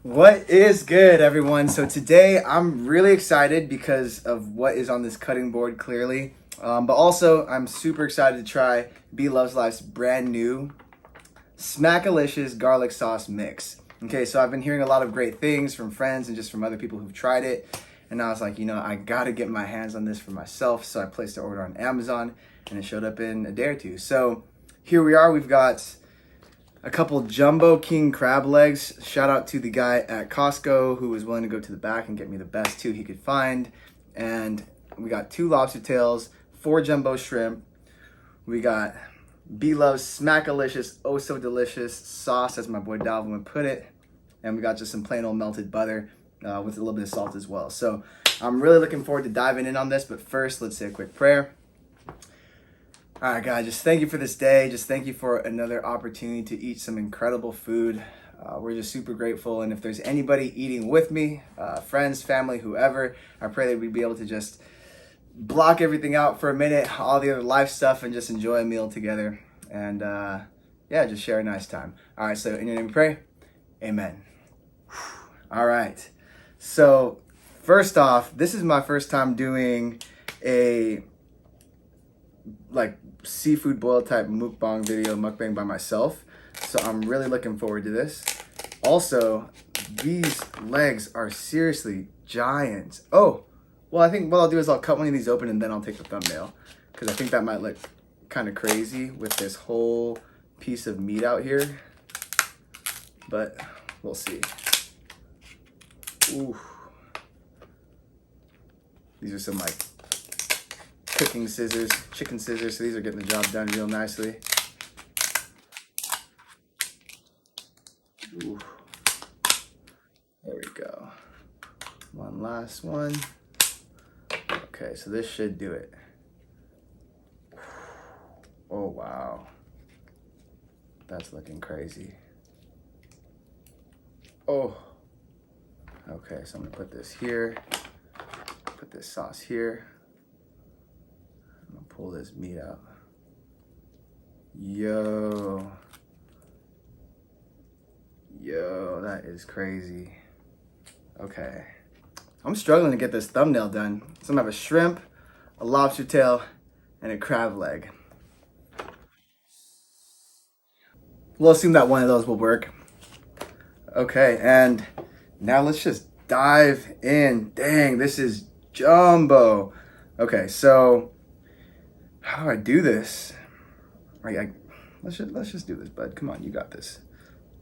What is good, everyone? So today I'm really excited because of what is on this cutting board, clearly. But also, I'm super excited to try Blove's Life's brand new Smackalicious garlic sauce mix. Okay, so I've been hearing a lot of great things from friends and just from other people who've tried it. And I was like, I gotta get my hands on this for myself. So I placed an order on Amazon and it showed up in a day or two. So here we are. We've got a couple jumbo king crab legs. Shout out to the guy at Costco who was willing to go to the back and get me the best two he could find. And we got 2 lobster tails, 4 jumbo shrimp. We got Blove's Smackalicious, oh so delicious sauce, as my boy Dalvin would put it. And we got just some plain old melted butter with a little bit of salt as well. So I'm really looking forward to diving in on this. But first, let's say a quick prayer. All right, God, just thank you for this day. Just thank you for another opportunity to eat some incredible food. We're just super grateful. And if there's anybody eating with me, friends, family, whoever, I pray that we'd be able to just block everything out for a minute, all the other life stuff, and just enjoy a meal together. And just share a nice time. All right, so in your name we pray. Amen. All right. So first off, this is my first time doing a seafood boil type mukbang by myself. So I'm really looking forward to this. Also, these legs are seriously giant. Oh, well, I think what I'll do is I'll cut one of these open and then I'll take the thumbnail, because I think that might look kind of crazy with this whole piece of meat out here, but we'll see. Ooh. These are some cooking scissors, chicken scissors, so these are getting the job done real nicely. Ooh. There we go. One last one. Okay, so this should do it. Oh, wow. That's looking crazy. Oh. Okay, so I'm gonna put this here. Put this sauce here. I'm gonna pull this meat out. Yo, that is crazy. Okay, I'm struggling to get this thumbnail done. So I'm gonna have a shrimp, a lobster tail, and a crab leg. We'll assume that one of those will work. Okay, and now let's just dive in. Dang, this is jumbo. Okay, so how do I do this? Let's just do this, bud. Come on, you got this.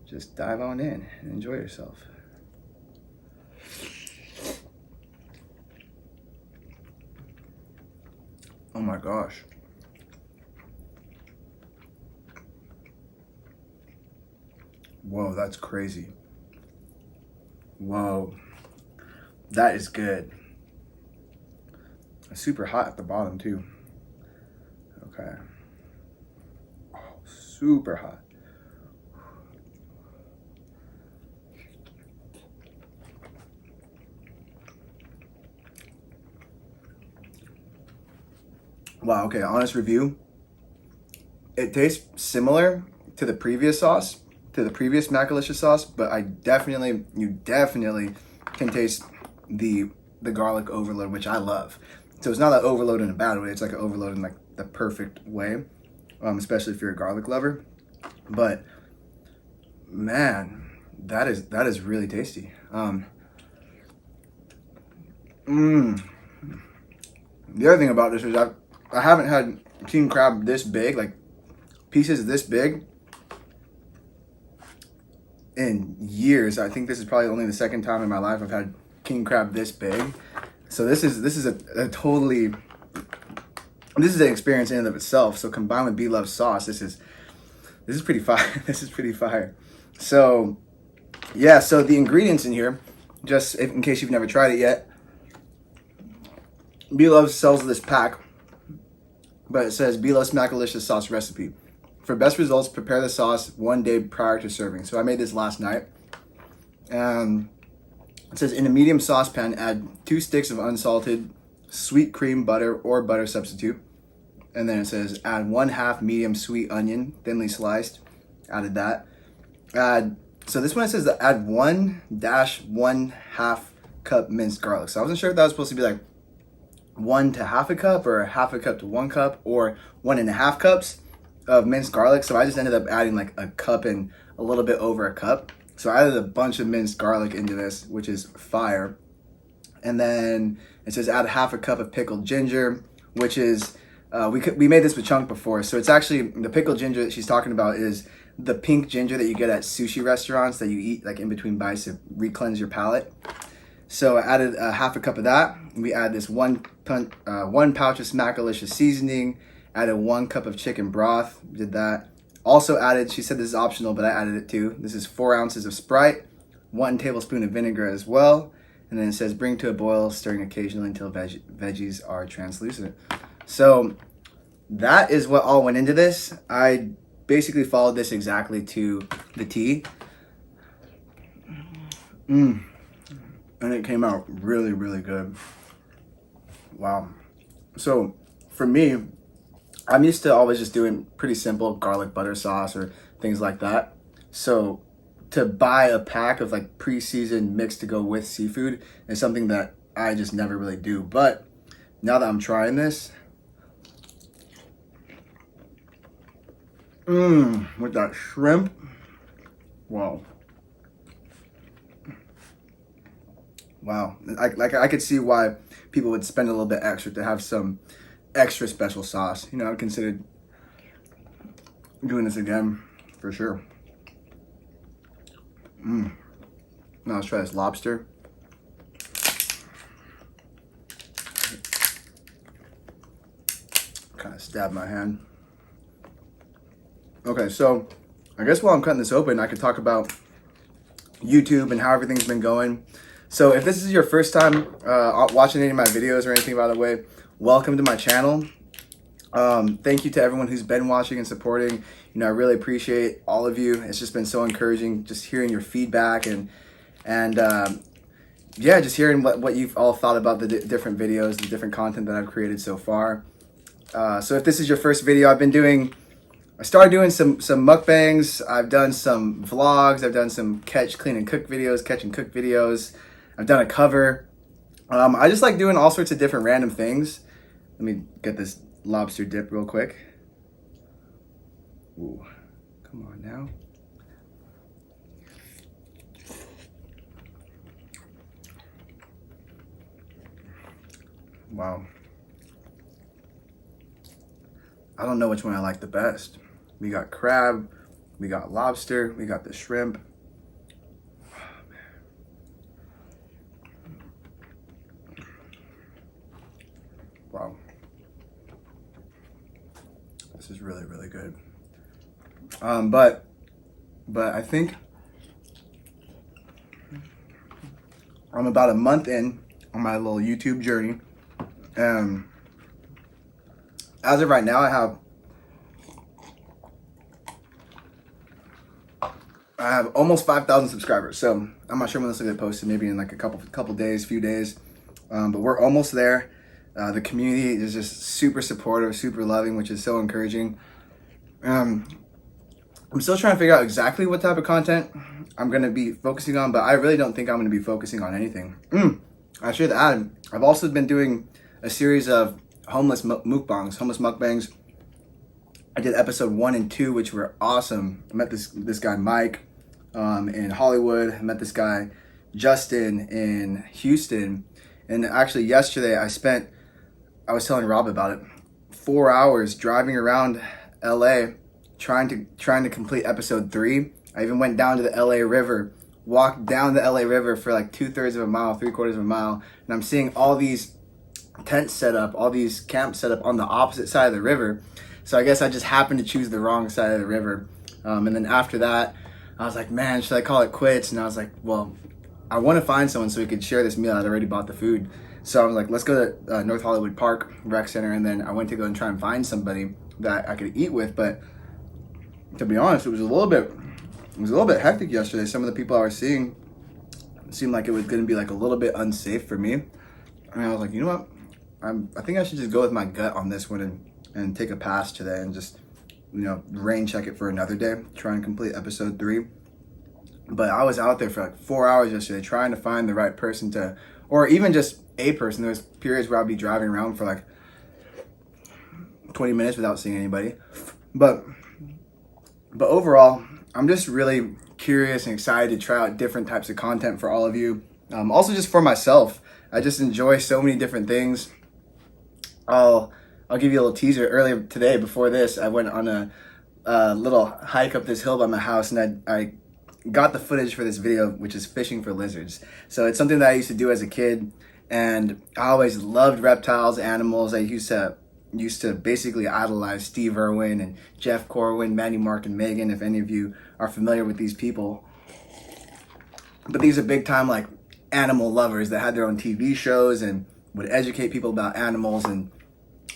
Just dive on in and enjoy yourself. Oh my gosh. Whoa, that's crazy. Whoa, that is good. It's super hot at the bottom too. Okay. Oh, super hot. Wow, okay, honest review. It tastes similar to the previous sauce, to the previous Smackalicious sauce, but you definitely can taste the garlic overload, which I love. So it's not that overload in a bad way. It's like an overload in the perfect way, especially if you're a garlic lover. But man, that is really tasty. The other thing about this is I haven't had king crab this big, like pieces this big, in years. I think this is probably only the second time in my life I've had king crab this big. So this is a totally, this is an experience in and of itself. So combined with Blove's sauce, this is pretty fire. This is pretty fire. So yeah, so the ingredients in here, just in case you've never tried it yet, Blove sells this pack, but it says Blove's Smackalicious Sauce recipe. For best results, prepare the sauce 1 day prior to serving. So I made this last night. It says, in a medium saucepan, add 2 sticks of unsalted sweet cream butter or butter substitute. And then it says, add 1/2 medium sweet onion, thinly sliced. Added that. Add So this one, it says to add 1-1/2 cup minced garlic. So I wasn't sure if that was supposed to be like 1 to half a cup or half a cup to 1 cup or 1.5 cups of minced garlic. So I just ended up adding like a cup and a little bit over a cup. So I added a bunch of minced garlic into this, which is fire. And then it says add half a cup of pickled ginger, which is, we made this with chunk before. So it's actually, the pickled ginger that she's talking about is the pink ginger that you get at sushi restaurants that you eat like in between bites to re-cleanse your palate. So I added a half a cup of that. We add this one pouch of Smackalicious seasoning, added 1 cup of chicken broth, did that. Also added, she said this is optional, but I added it too. This is 4 ounces of Sprite, 1 tablespoon of vinegar as well. And then it says bring to a boil, stirring occasionally until veggies are translucent. So that is what all went into this. I basically followed this exactly to the T. And it came out really, really good. Wow. So for me, I'm used to always just doing pretty simple garlic butter sauce or things like that. So to buy a pack of like pre-seasoned mix to go with seafood is something that I just never really do. But now that I'm trying this, with that shrimp, wow. Wow, I could see why people would spend a little bit extra to have some extra special sauce. You know, I considered doing this again for sure. Now let's try this lobster. Kind of stabbed my hand. Okay, so I guess while I'm cutting this open, I could talk about YouTube and how everything's been going. So if this is your first time watching any of my videos or anything, by the way, welcome to my channel. Thank you to everyone who's been watching and supporting. You know, I really appreciate all of you. It's just been so encouraging just hearing your feedback and yeah, just hearing what you've all thought about the different videos, the different content that I've created so far. So if this is your first video, I started doing some mukbangs. I've done some vlogs. I've done some catch, clean, and cook videos, catch and cook videos. I've done a cover. I just like doing all sorts of different random things. Let me get this lobster dip real quick. Ooh, come on now. Wow. I don't know which one I like the best. We got crab, we got lobster, we got the shrimp. Wow. This is really, really good. But I think I'm about a month in on my little YouTube journey. As of right now, I have almost 5,000 subscribers. So I'm not sure when this will get posted, maybe in like a couple days, few days. But we're almost there. The community is just super supportive, super loving, which is so encouraging. I'm still trying to figure out exactly what type of content I'm going to be focusing on, but I really don't think I'm going to be focusing on anything. I should add, I've also been doing a series of homeless mukbangs. I did episode 1 and 2, which were awesome. I met this guy Mike in Hollywood. I met this guy Justin in Houston. And actually yesterday I was telling Rob about it, 4 hours driving around LA trying to complete episode 3. I even went down to the LA River, walked down the LA River for like 2/3 of a mile, 3/4 of a mile, and I'm seeing all these tents set up, all these camps set up on the opposite side of the river. So I guess I just happened to choose the wrong side of the river. And then after that, I was like, man, should I call it quits? And I was like, well, I want to find someone so we could share this meal. I'd already bought the food. So I was like, let's go to North Hollywood Park Rec Center. And then I went to go and try and find somebody that I could eat with. But to be honest, it was a little bit hectic yesterday. Some of the people I was seeing seemed like it was going to be like a little bit unsafe for me. And I was like, you know what? I think I should just go with my gut on this one and take a pass today and just, you know, rain check it for another day. Try and complete episode 3. But I was out there for like 4 hours yesterday trying to find the right person to, or even just a person. There was periods where I'd be driving around for like 20 minutes without seeing anybody. But overall, I'm just really curious and excited to try out different types of content for all of you. Also just for myself. I just enjoy so many different things. I'll give you a little teaser. Earlier today, before this, I went on a little hike up this hill by my house, and I got the footage for this video, which is fishing for lizards. So it's something that I used to do as a kid, and I always loved reptiles, animals. I used to basically idolize Steve Irwin and Jeff Corwin, Manny Mark, and Megan, if any of you are familiar with these people. But these are big time like animal lovers that had their own TV shows and would educate people about animals. And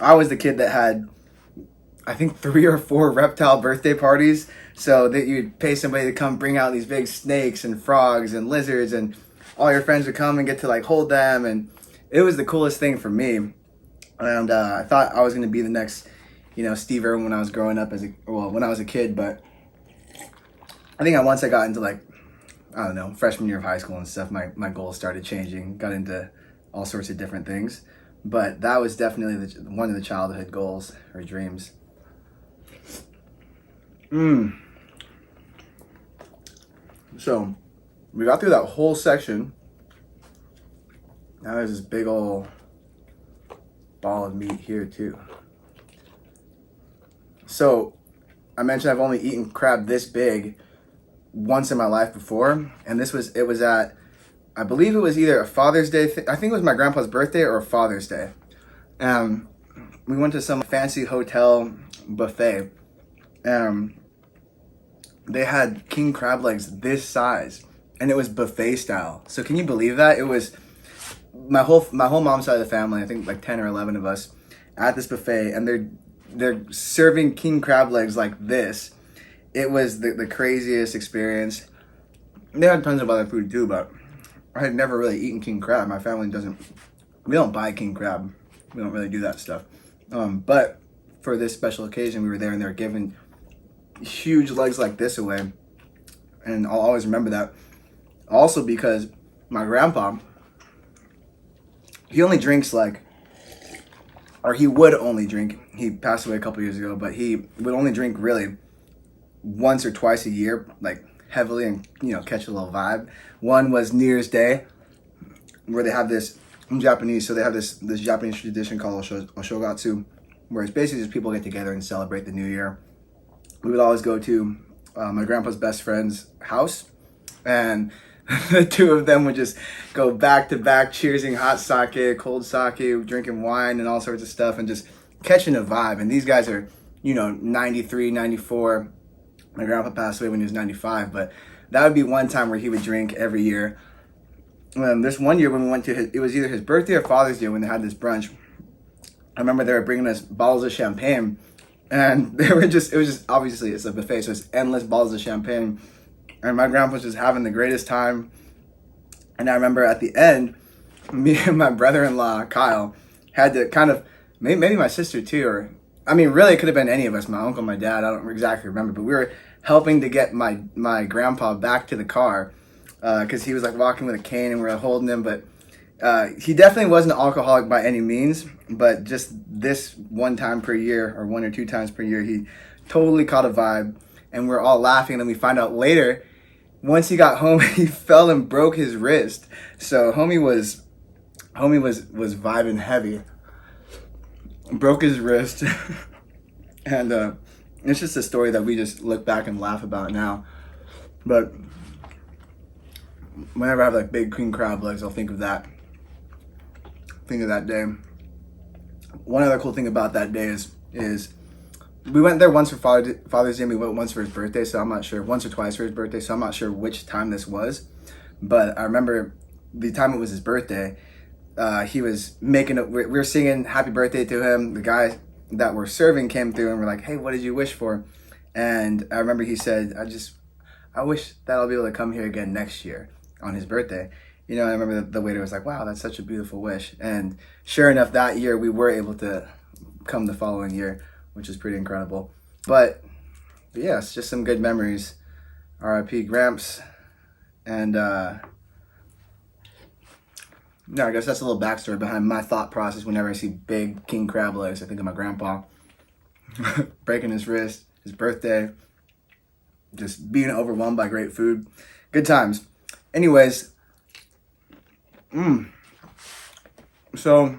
I was the kid that had, I think, 3 or 4 reptile birthday parties. So that you'd pay somebody to come bring out these big snakes and frogs and lizards, and all your friends would come and get to like hold them. And it was the coolest thing for me. And I thought I was going to be the next, Steve Irwin when I was growing up when I was a kid. But I think once I got into like, I don't know, freshman year of high school and stuff, my goals started changing, got into all sorts of different things. But that was definitely one of the childhood goals or dreams. So we got through that whole section. Now there's this big old ball of meat here too. So I mentioned I've only eaten crab this big once in my life before, and it was at, I believe it was either a Father's Day I think it was my grandpa's birthday or a Father's Day. We went to some fancy hotel buffet. They had king crab legs this size, and it was buffet style. So can you believe that? It was my whole mom's side of the family, I think like 10 or 11 of us, at this buffet, and they're serving king crab legs like this. It was the craziest experience. They had tons of other food too, but I had never really eaten king crab. My family we don't buy king crab. We don't really do that stuff. But for this special occasion, we were there, and they were giving huge legs like this away. And I'll always remember that. Also because my grandpa, he only drinks he would only drink, he passed away a couple years ago, but he would only drink really once or twice a year, like heavily, and catch a little vibe. One was New Year's Day, where they have this, I'm Japanese, so they have this Japanese tradition called Oshogatsu, where it's basically just people get together and celebrate the new year. We would always go to my grandpa's best friend's house, and the two of them would just go back to back cheersing hot sake, cold sake, drinking wine and all sorts of stuff, and just catching a vibe. And these guys are, 93, 94. My grandpa passed away when he was 95, but that would be one time where he would drink every year. This one year when we went to it was either his birthday or Father's Day when they had this brunch. I remember they were bringing us bottles of champagne, and it was just obviously it's a buffet, so it's endless bottles of champagne. And my grandpa was just having the greatest time. And I remember at the end, me and my brother-in-law, Kyle, had to kind of, maybe my sister too, really it could have been any of us, my uncle, my dad, I don't exactly remember, but we were helping to get my grandpa back to the car, because he was like walking with a cane and we were holding him. But he definitely wasn't an alcoholic by any means, but just this one time per year, or 1 or 2 times per year, he totally caught a vibe, and we're all laughing. And we find out later, once he got home, he fell and broke his wrist. So homie was vibing heavy, broke his wrist. And it's just a story that we just look back and laugh about now. But whenever I have like big king crab legs, I'll think of that day. One other cool thing about that day is we went there once for Father's Day, and we went once for his birthday, so I'm not sure, once or twice for his birthday, so I'm not sure which time this was. But I remember the time it was his birthday, he was we were singing happy birthday to him. The guy that were serving came through, and we're like, hey, what did you wish for? And I remember he said, I wish that I'll be able to come here again next year on his birthday. I remember the waiter was like, wow, that's such a beautiful wish. And sure enough, that year we were able to come the following year, which is pretty incredible. But yeah, it's just some good memories. R.I.P. Gramps. And no, I guess that's a little backstory behind my thought process whenever I see big king crab legs. I think of my grandpa breaking his wrist, his birthday, just being overwhelmed by great food. Good times. Anyways, so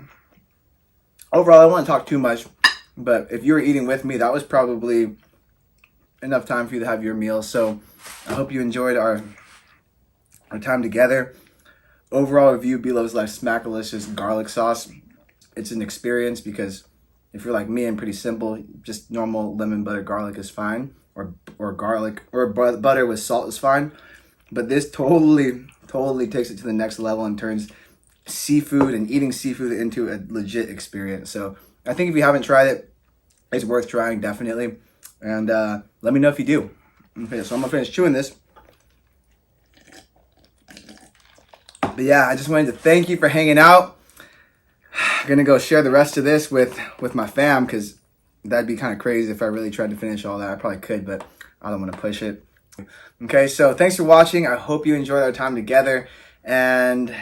overall, I don't want to talk too much, but if you were eating with me, that was probably enough time for you to have your meal. So I hope you enjoyed our time together. Overall review, Blove's Life Smackalicious Garlic Sauce. It's an experience because if you're like me and pretty simple, just normal lemon butter garlic is fine, or garlic or butter with salt is fine. But this totally takes it to the next level and turns seafood and eating seafood into a legit experience. So I think if you haven't tried it, it's worth trying, definitely. And let me know if you do. Okay, so I'm gonna finish chewing this. But yeah, I just wanted to thank you for hanging out. I'm gonna go share the rest of this with my fam, because that'd be kind of crazy if I really tried to finish all that. I probably could, but I don't want to push it. Okay, so thanks for watching. I hope you enjoyed our time together, and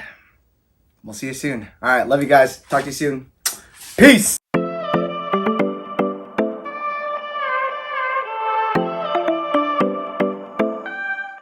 we'll see you soon. All right, love you guys. Talk to you soon. Peace.